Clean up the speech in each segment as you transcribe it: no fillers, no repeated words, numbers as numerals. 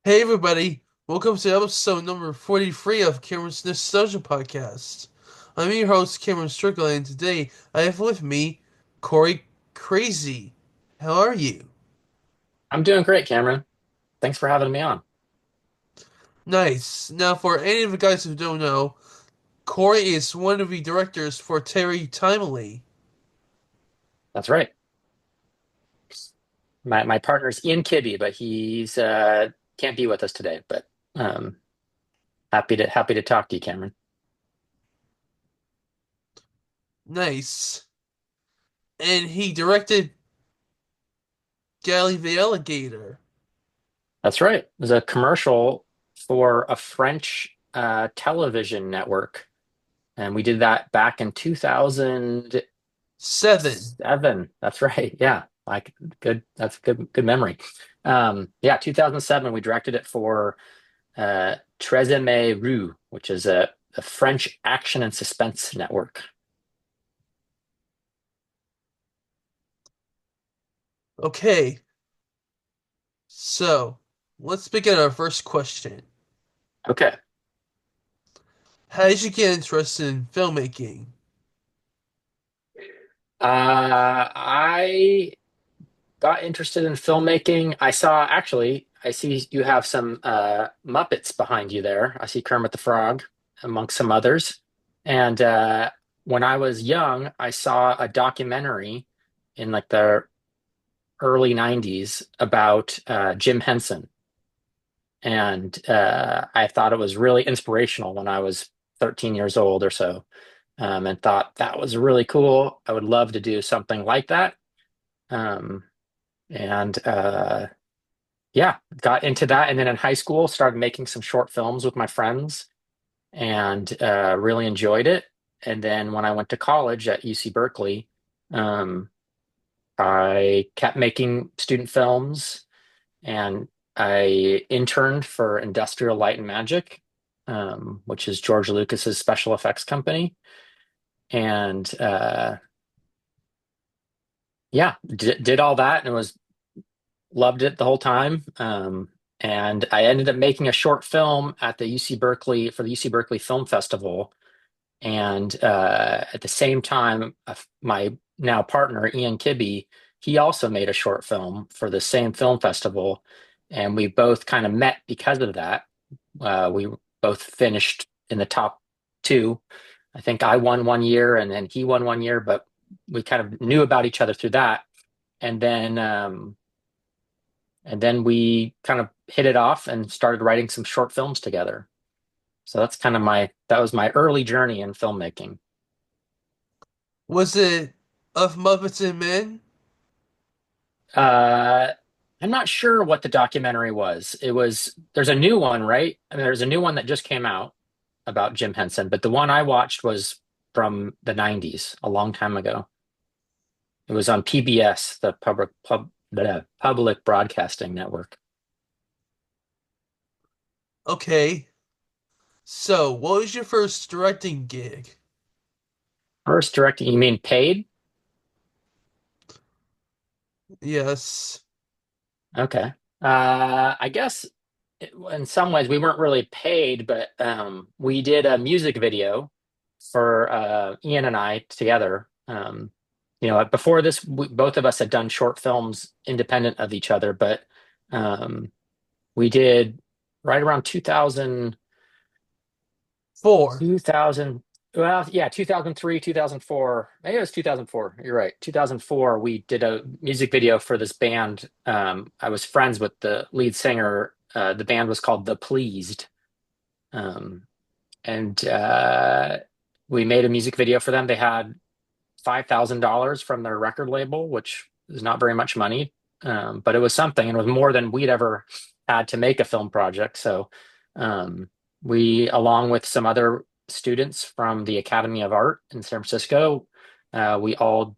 Hey everybody, welcome to episode number 43 of Cameron's Nostalgia Podcast. I'm your host, Cameron Strickland, and today I have with me Corey Creasey. How are you? I'm doing great, Cameron. Thanks for having me on. Nice. Now, for any of the guys who don't know, Corey is one of the directors for Terri Timely. That's right. My partner's Ian Kibbe, but he's can't be with us today. But um, happy to talk to you, Cameron. Nice. And he directed Galley the Alligator. That's right. It was a commercial for a French television network, and we did that back in 2007. 7. That's right. Yeah, like good. That's good memory. Yeah, 2007. We directed it for Treizième Rue, which is a French action and suspense network. Okay, so let's begin our first question. Okay. How did you get interested in filmmaking? I got interested in filmmaking. I see you have some Muppets behind you there. I see Kermit the Frog amongst some others. And when I was young, I saw a documentary in like the early 90s about Jim Henson. And I thought it was really inspirational when I was 13 years old or so, and thought that was really cool. I would love to do something like that. Um, and yeah, got into that. And then in high school, started making some short films with my friends and really enjoyed it. And then when I went to college at UC Berkeley, um, I kept making student films and I interned for Industrial Light and Magic, which is George Lucas's special effects company. And yeah, did all that and was loved it the whole time. And I ended up making a short film at the UC Berkeley for the UC Berkeley Film Festival. And at the same time, my now partner, Ian Kibbe, he also made a short film for the same film festival. And we both kind of met because of that. We both finished in the top two. I think I won one year and then he won one year, but we kind of knew about each other through that. And then we kind of hit it off and started writing some short films together. So that was my early journey in filmmaking. Was it of Muppets and Men? Uh, I'm not sure what the documentary was. There's a new one, right? I mean, there's a new one that just came out about Jim Henson, but the one I watched was from the 90s, a long time ago. It was on PBS, the Public Broadcasting Network. Okay, so what was your first directing gig? First directing, you mean paid? Yes. Okay. I guess in some ways we weren't really paid, but we did a music video for Ian and I together. Before this, both of us had done short films independent of each other, but um, we did right around 2000, 4. 2000, well, yeah, 2003, 2004. Maybe it was 2004. You're right. 2004, we did a music video for this band. I was friends with the lead singer. The band was called The Pleased. Um, and we made a music video for them. They had $5,000 from their record label, which is not very much money, but it was something, and it was more than we'd ever had to make a film project. So we, along with some other students from the Academy of Art in San Francisco, we all,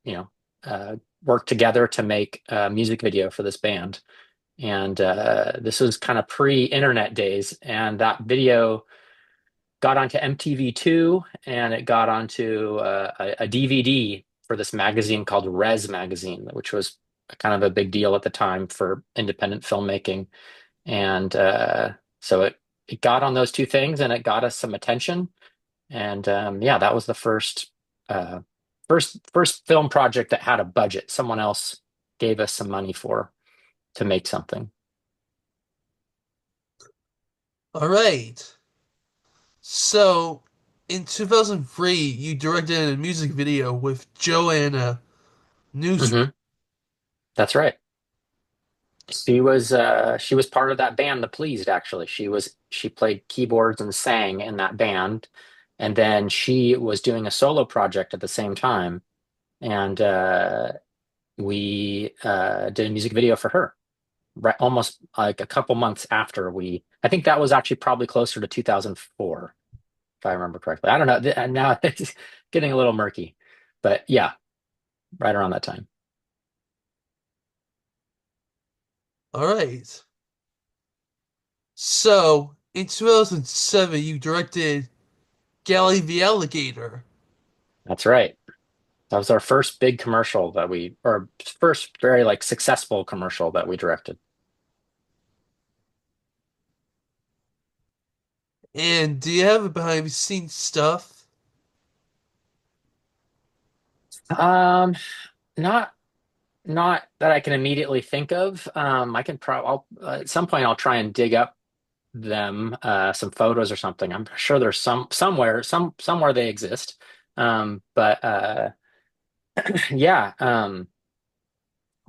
you know, worked together to make a music video for this band. And this was kind of pre-internet days, and that video got onto MTV2 and it got onto a DVD for this magazine called Res Magazine, which was kind of a big deal at the time for independent filmmaking. and so it got on those two things, and it got us some attention. And yeah, that was the uh, first film project that had a budget. Someone else gave us some money for to make something. All right. So, in 2003, you directed a music video with Joanna News. Hmm. That's right. She was part of that band, The Pleased, actually. She played keyboards and sang in that band. And then she was doing a solo project at the same time. And we did a music video for her, right, almost like a couple months after I think that was actually probably closer to 2004, if I remember correctly. I don't know. Now it's getting a little murky, but yeah, right around that time. All right. So, in 2007, you directed Galley the Alligator. That's right. That was our first big commercial or first very like successful commercial that we directed. And do you have behind the scenes stuff? Um, not not that I can immediately think of. I can at some point I'll try and dig up them some photos or something. I'm sure there's somewhere they exist. But yeah,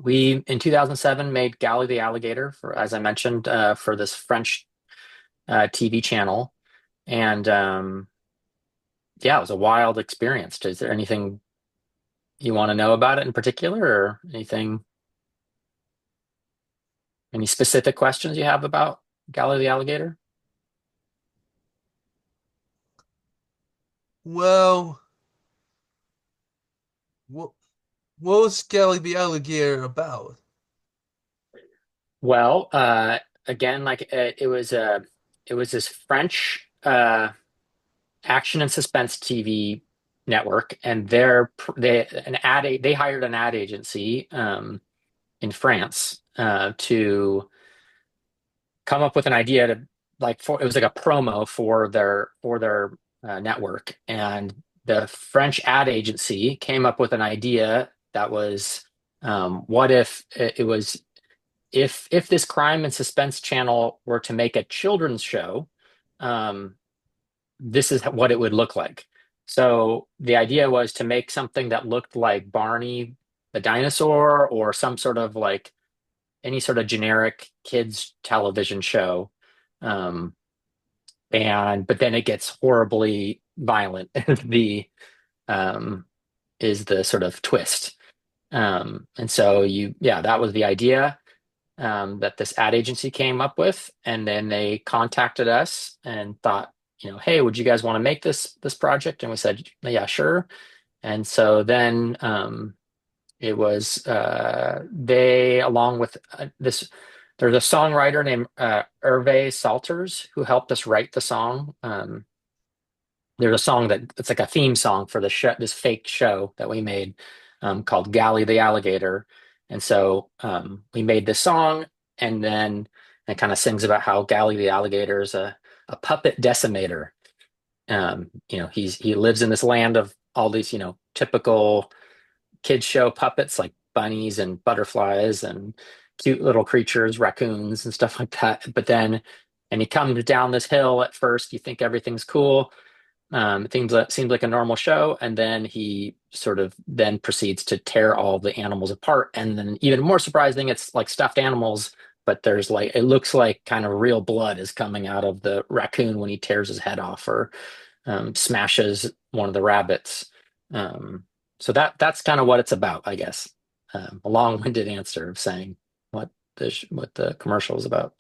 we in 2007 made Gally the Alligator for, as I mentioned, for this French TV channel, and yeah, it was a wild experience. Is there anything you want to know about it in particular, or any specific questions you have about Gally the Alligator? Well, what, what was Galley the Alligator about? Well, again, it was this French action and suspense TV network, and they hired an ad agency in France to come up with an idea to it was like a promo for their network, and the French ad agency came up with an idea that was what if it was if this crime and suspense channel were to make a children's show, um, this is what it would look like. So the idea was to make something that looked like Barney the dinosaur or some sort of like any sort of generic kids television show. Um, and but then it gets horribly violent. The um, is the sort of twist. And so yeah, that was the idea that this ad agency came up with, and then they contacted us and thought, hey, would you guys want to make this project? And we said, yeah, sure. And so then it was they along with this. There's a songwriter named Hervé Salters who helped us write the song. There's a song that it's like a theme song for the show, this fake show that we made called Gally the Alligator. And so we made this song, and then it kind of sings about how Gally the Alligator is a puppet decimator. He lives in this land of all these, typical kids show puppets like bunnies and butterflies and cute little creatures, raccoons and stuff like that. And he comes down this hill at first, you think everything's cool. Things that seems like a normal show, and then he sort of then proceeds to tear all the animals apart. And then even more surprising, it's like stuffed animals, but there's like it looks like kind of real blood is coming out of the raccoon when he tears his head off or smashes one of the rabbits. Um, so that's kind of what it's about, I guess. A long-winded answer of saying what the commercial is about.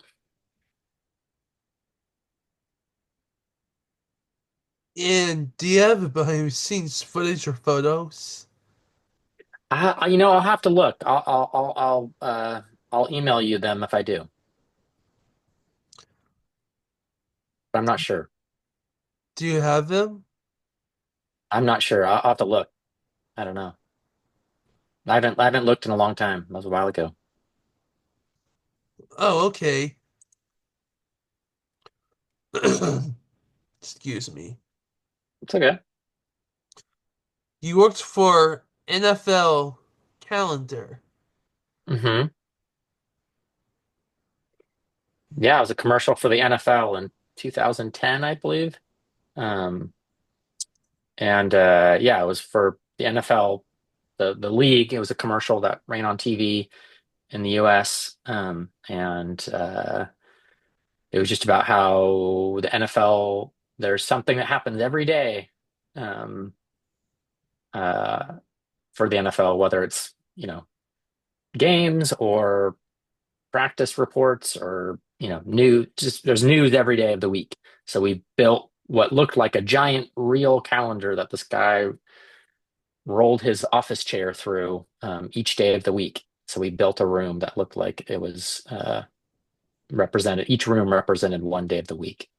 And do you have behind the scenes footage or photos? I'll have to look. I'll email you them if I do. But I'm not sure. Do you have them? I'm not sure. I'll have to look. I don't know. I haven't looked in a long time. That was a while ago. Oh, okay. Excuse me. It's okay. You worked for NFL calendar. Hmm. Yeah, it was a commercial for the NFL in 2010, I believe. Um, and yeah, it was for the NFL, the league. It was a commercial that ran on TV in the US. And it was just about how the NFL, there's something that happens every day um, uh, for the NFL, whether it's, games or practice reports or, new, just there's news every day of the week. So we built what looked like a giant real calendar that this guy rolled his office chair through each day of the week. So we built a room that looked like it was represented, each room represented one day of the week.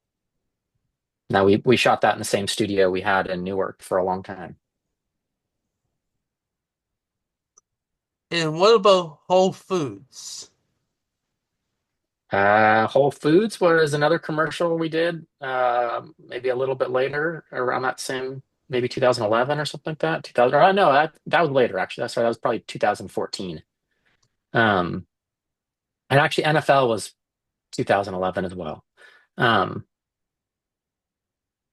Now we shot that in the same studio we had in Newark for a long time. And what about Whole Foods? Whole Foods was another commercial we did, maybe a little bit later, around that same, maybe 2011 or something like that. 2000, or no, that was later actually. That's right, that was probably 2014. Um, and actually NFL was 2011 as well. Um,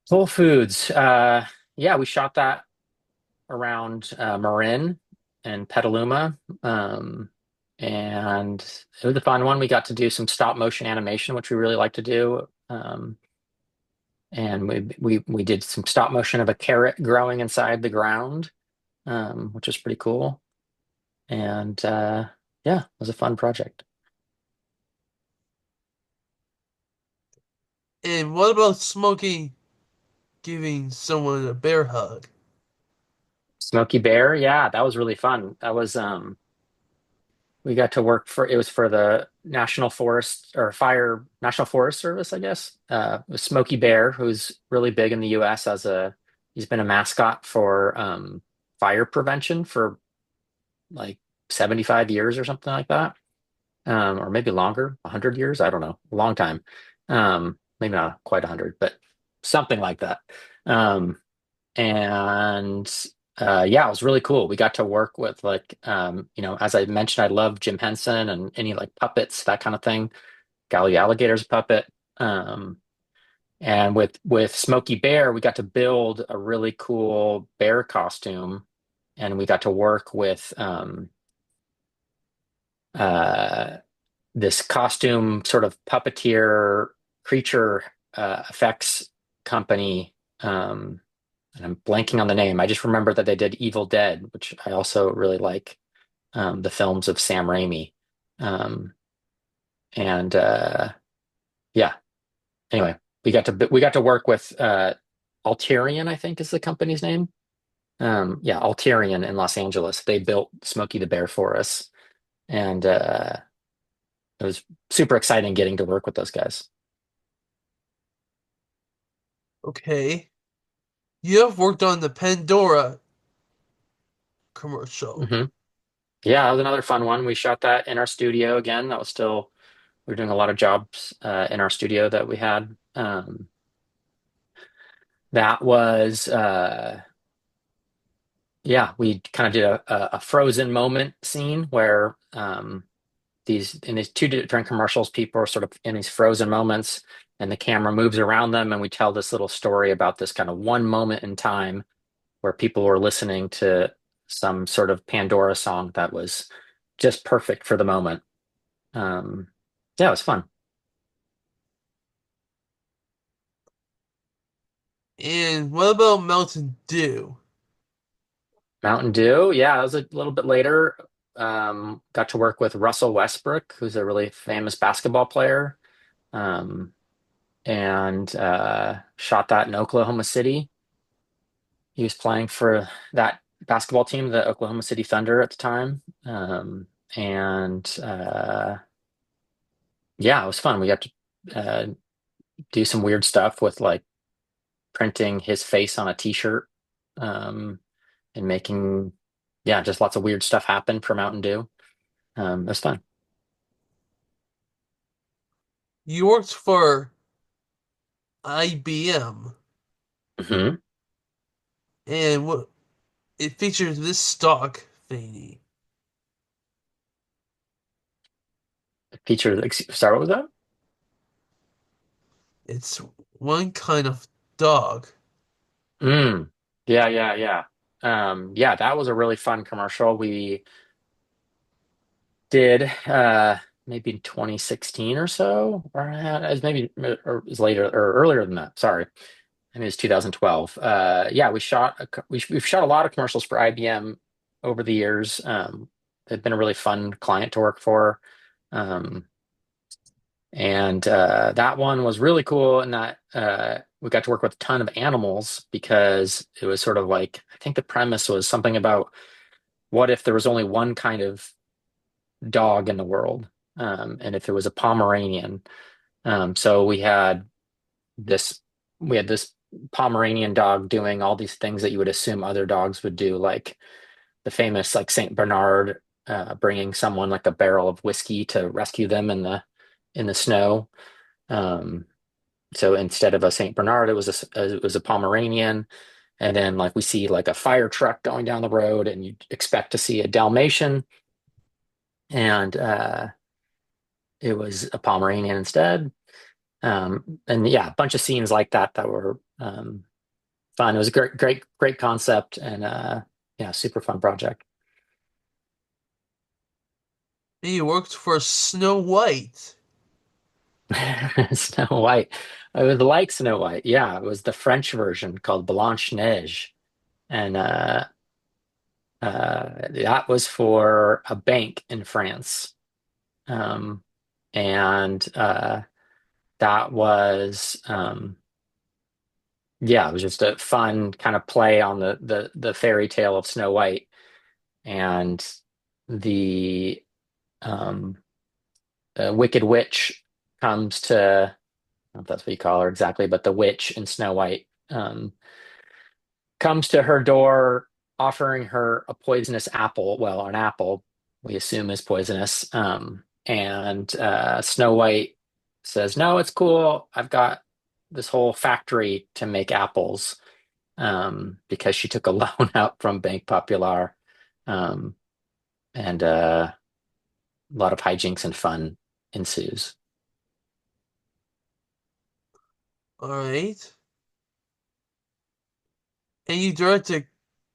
Whole Foods, yeah, we shot that around Marin and Petaluma. And it was a fun one. We got to do some stop motion animation, which we really like to do. And we did some stop motion of a carrot growing inside the ground, which was pretty cool. And yeah, it was a fun project. And what about Smokey giving someone a bear hug? Smokey Bear, yeah, that was really fun. That was we got to work for it was for the National Forest or Fire National Forest Service, I guess. It was Smokey Bear, who's really big in the US as a he's been a mascot for fire prevention for like 75 years or something like that. Or maybe longer, 100 years, I don't know, a long time. Maybe not quite 100, but something like that. Um, and yeah, it was really cool. We got to work with like as I mentioned, I love Jim Henson and any like puppets, that kind of thing. Galley Alligator's a puppet. Um, and with Smokey Bear, we got to build a really cool bear costume, and we got to work with uh, this costume sort of puppeteer creature effects company. And I'm blanking on the name. I just remember that they did Evil Dead, which I also really like, the films of Sam Raimi. Um, and yeah, anyway, we got to work with Alterian, I think is the company's name. Yeah, Alterian in Los Angeles. They built Smokey the Bear for us, and it was super exciting getting to work with those guys. Okay. You have worked on the Pandora commercial. Hmm. Yeah, that was another fun one. We shot that in our studio again. That was still we were doing a lot of jobs in our studio that we had. That was yeah, we kind of did a frozen moment scene where these in these two different commercials, people are sort of in these frozen moments, and the camera moves around them, and we tell this little story about this kind of one moment in time where people were listening to some sort of Pandora song that was just perfect for the moment. Um, yeah, it was fun. And what about Mountain Dew? Mountain Dew, yeah, that was a little bit later. Got to work with Russell Westbrook, who's a really famous basketball player, um, and shot that in Oklahoma City. He was playing for that basketball team, the Oklahoma City Thunder at the time. And yeah, it was fun. We got to do some weird stuff with like printing his face on a t-shirt, and making, yeah, just lots of weird stuff happen for Mountain Dew. It was fun. You worked for IBM, Hmm. and what it features this stock thingy. Feature, sorry, what was that? It's one kind of dog. Mm. Yeah, yeah, yeah. Yeah, that was a really fun commercial. We did maybe in 2016 or so, or it was maybe or it was later or earlier than that. Sorry. I mean, it's 2012. Yeah, we've shot a lot of commercials for IBM over the years. They've been a really fun client to work for. Um, and that one was really cool in that we got to work with a ton of animals because it was sort of like, I think the premise was something about what if there was only one kind of dog in the world, and if it was a Pomeranian. So this we had this Pomeranian dog doing all these things that you would assume other dogs would do, like the famous like Saint Bernard bringing someone like a barrel of whiskey to rescue them in the snow. Um, so instead of a Saint Bernard, it was a Pomeranian. And then like we see like a fire truck going down the road, and you expect to see a Dalmatian, and it was a Pomeranian instead. And yeah, a bunch of scenes like that that were fun. It was a great concept, and yeah, super fun project. He worked for Snow White. Snow White. It was like Snow White. Yeah, it was the French version called Blanche Neige, and that was for a bank in France. Um, and that was yeah, it was just a fun kind of play on the fairy tale of Snow White and the um, Wicked Witch comes to, I don't know if that's what you call her exactly, but the witch in Snow White comes to her door offering her a poisonous apple. Well, an apple we assume is poisonous. And Snow White says, "No, it's cool. I've got this whole factory to make apples," because she took a loan out from Bank Popular. Um, and a lot of hijinks and fun ensues. All right. And you directed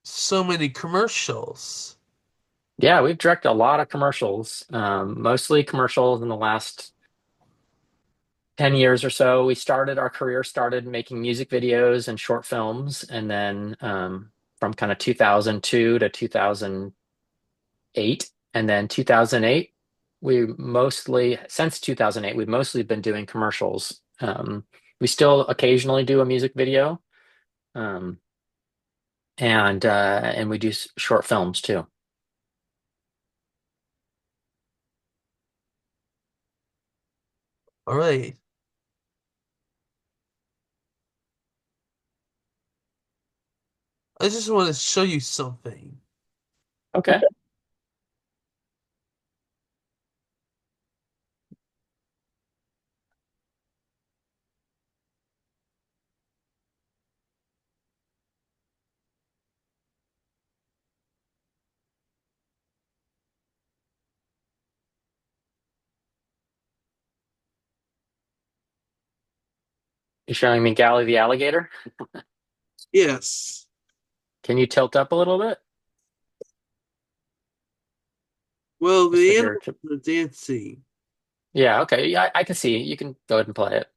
so many commercials. Yeah, we've directed a lot of commercials, mostly commercials in the last 10 years or so. Our career started making music videos and short films. And then from kind of 2002 to 2008. And then 2008, since 2008, we've mostly been doing commercials. We still occasionally do a music video, um, and we do short films too. All right. I just want to show you something. Okay. You're showing me Gally the alligator. Yes. Can you tilt up a little bit? Well, Just so the here. animals are dancing. Yeah, okay. Yeah, I can see. You can go ahead and play it.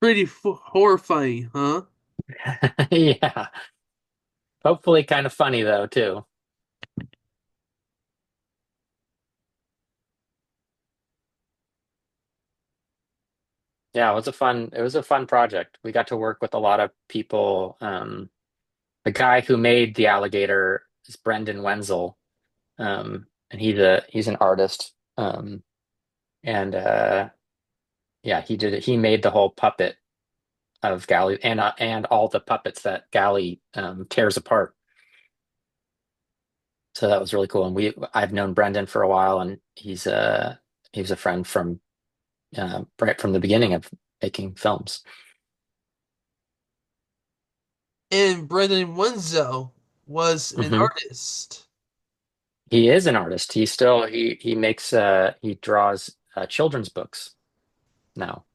Pretty horrifying, huh? Yeah. Hopefully kind of funny though too. Yeah, it was a fun project. We got to work with a lot of people. The guy who made the alligator is Brendan Wenzel. And he's an artist. And yeah, he made the whole puppet of Galley and all the puppets that Galley tears apart. So that was really cool. And I've known Brendan for a while, and he was a friend from right from the beginning of making films. And Brendan Wenzel was an Hmm. artist. He is an artist. He draws children's books now,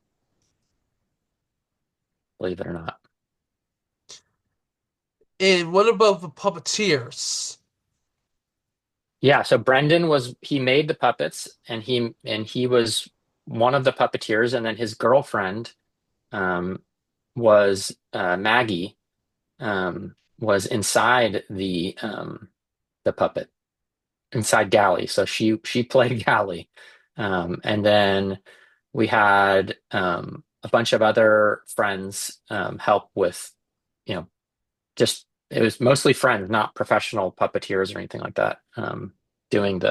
believe it or not. And what about the puppeteers? Yeah, so Brendan was he made the puppets, and he was one of the puppeteers, and then his girlfriend um, was Maggie, was inside the puppet, inside Galley. So she played Galley. And then we had a bunch of other friends help with, you know, just it was mostly friends, not professional puppeteers or anything like that, doing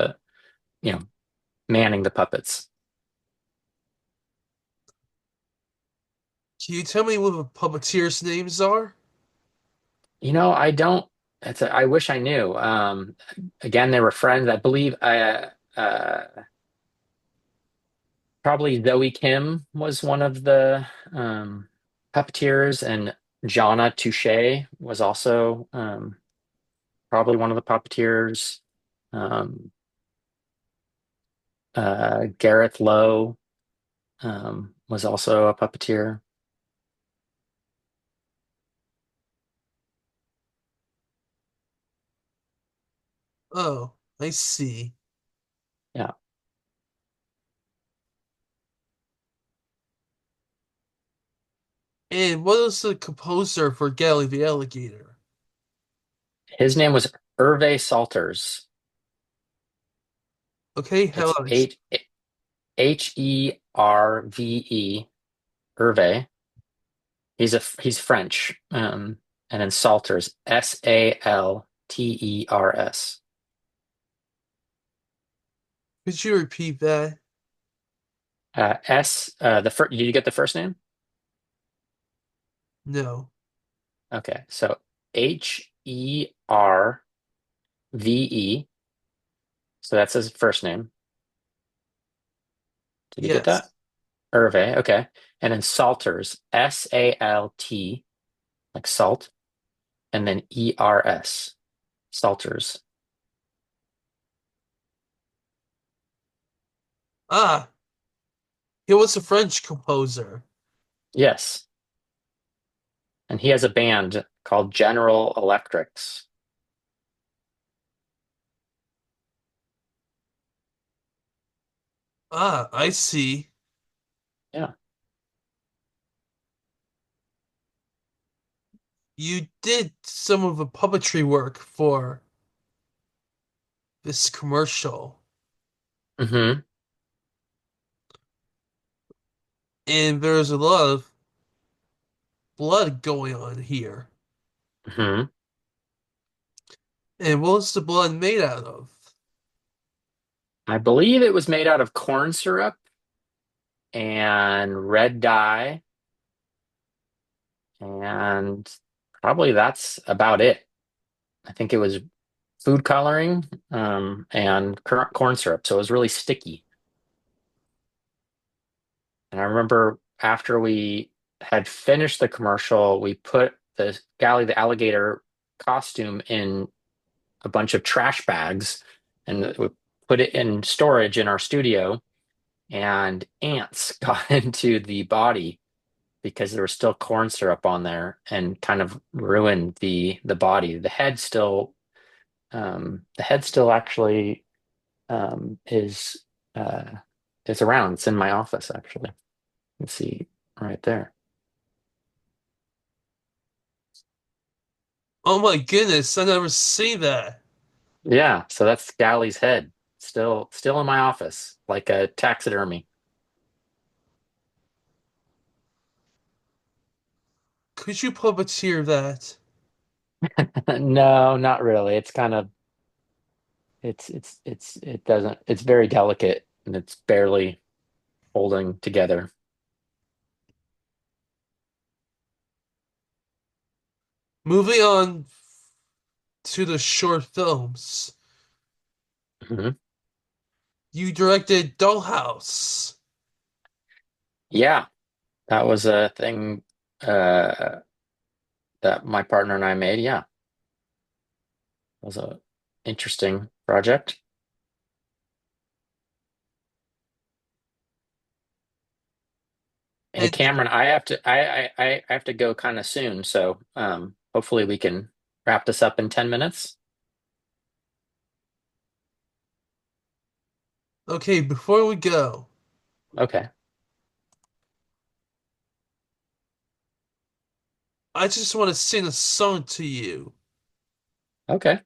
you know, manning the puppets. Can you tell me what the puppeteers' names are? I don't. I wish I knew. Again, they were friends. I believe. Probably Zoe Kim was one of the puppeteers, and Jonna Touche was also probably one of the puppeteers. Um, Gareth Lowe was also a puppeteer. Oh, I see. Yeah, And what was the composer for Galley the Alligator? his name was Hervé Salters. Okay, how It's about Herve. Hervé. He's French. And then Salters, Salters. could you repeat that? Did you get the first name? No. Okay, so Herve. So that's his first name. Did you get that? Yes. Hervé, okay. And then Salters, Salt, like salt, and then ERS, Salters. Ah, he was a French composer. Yes. And he has a band called General Electrics. Ah, I see. Yeah. You did some of the puppetry work for this commercial, Hmm. and there's a lot of blood going on here. Hmm. And what was the blood made out of? I believe it was made out of corn syrup and red dye, and probably that's about it. I think it was food coloring and corn syrup, so it was really sticky. And I remember after we had finished the commercial, we put the Galley the alligator costume in a bunch of trash bags, and we put it in storage in our studio, and ants got into the body because there was still corn syrup on there and kind of ruined the body. The head still actually um, is uh, is around. It's in my office actually. You can see right there. Oh my goodness, I never see that. Yeah, so that's Galley's head. Still in my office, like a taxidermy. Could you puppeteer that? No, not really. It doesn't, it's very delicate and it's barely holding together. Moving on to the short films. Mhm. You directed Dollhouse. Yeah, that was a thing uh that my partner and I made. Yeah, it was a interesting project. Hey And Cameron, I have to go kind of soon, so hopefully we can wrap this up in 10 minutes. okay, before we go, Okay. I just want to sing a song to you. Okay.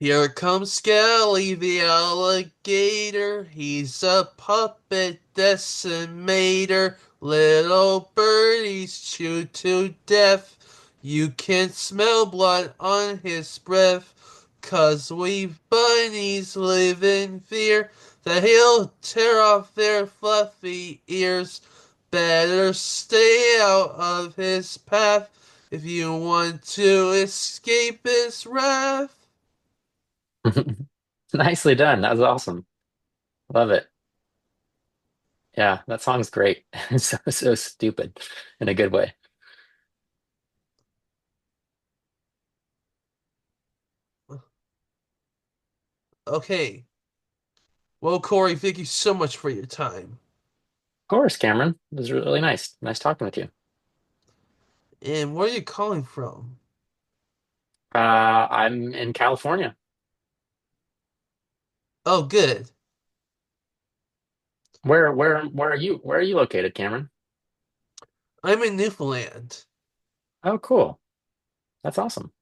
Here comes Skelly the alligator. He's a puppet decimator. Little birdies chewed to death. You can smell blood on his breath. 'Cause we bunnies live in fear that he'll tear off their fluffy ears. Better stay out of his path if you want to escape his wrath. Nicely done. That was awesome. Love it. Yeah, that song's great. It's so stupid in a good way. Okay. Well, Corey, thank you so much for your time. Of course, Cameron. It was really nice. Nice talking with you. And where are you calling from? I'm in California. Oh, good. Where are you located, Cameron? I'm in Newfoundland. Oh, cool. That's awesome.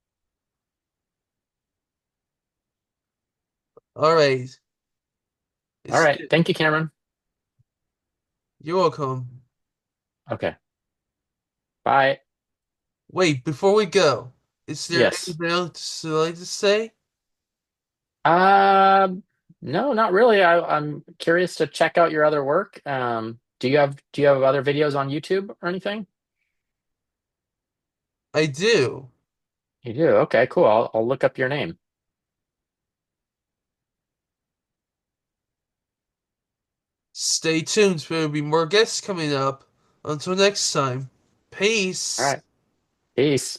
All right. All It's right. Thank you, Cameron. You're welcome. Okay. Bye. Wait, before we go, is there Yes. anything else you'd like to say? No, not really. I'm curious to check out your other work. Do you have other videos on YouTube or anything? I do. You do. Okay, cool. I'll look up your name. Stay tuned. There will be more guests coming up. Until next time. All Peace. right. Peace.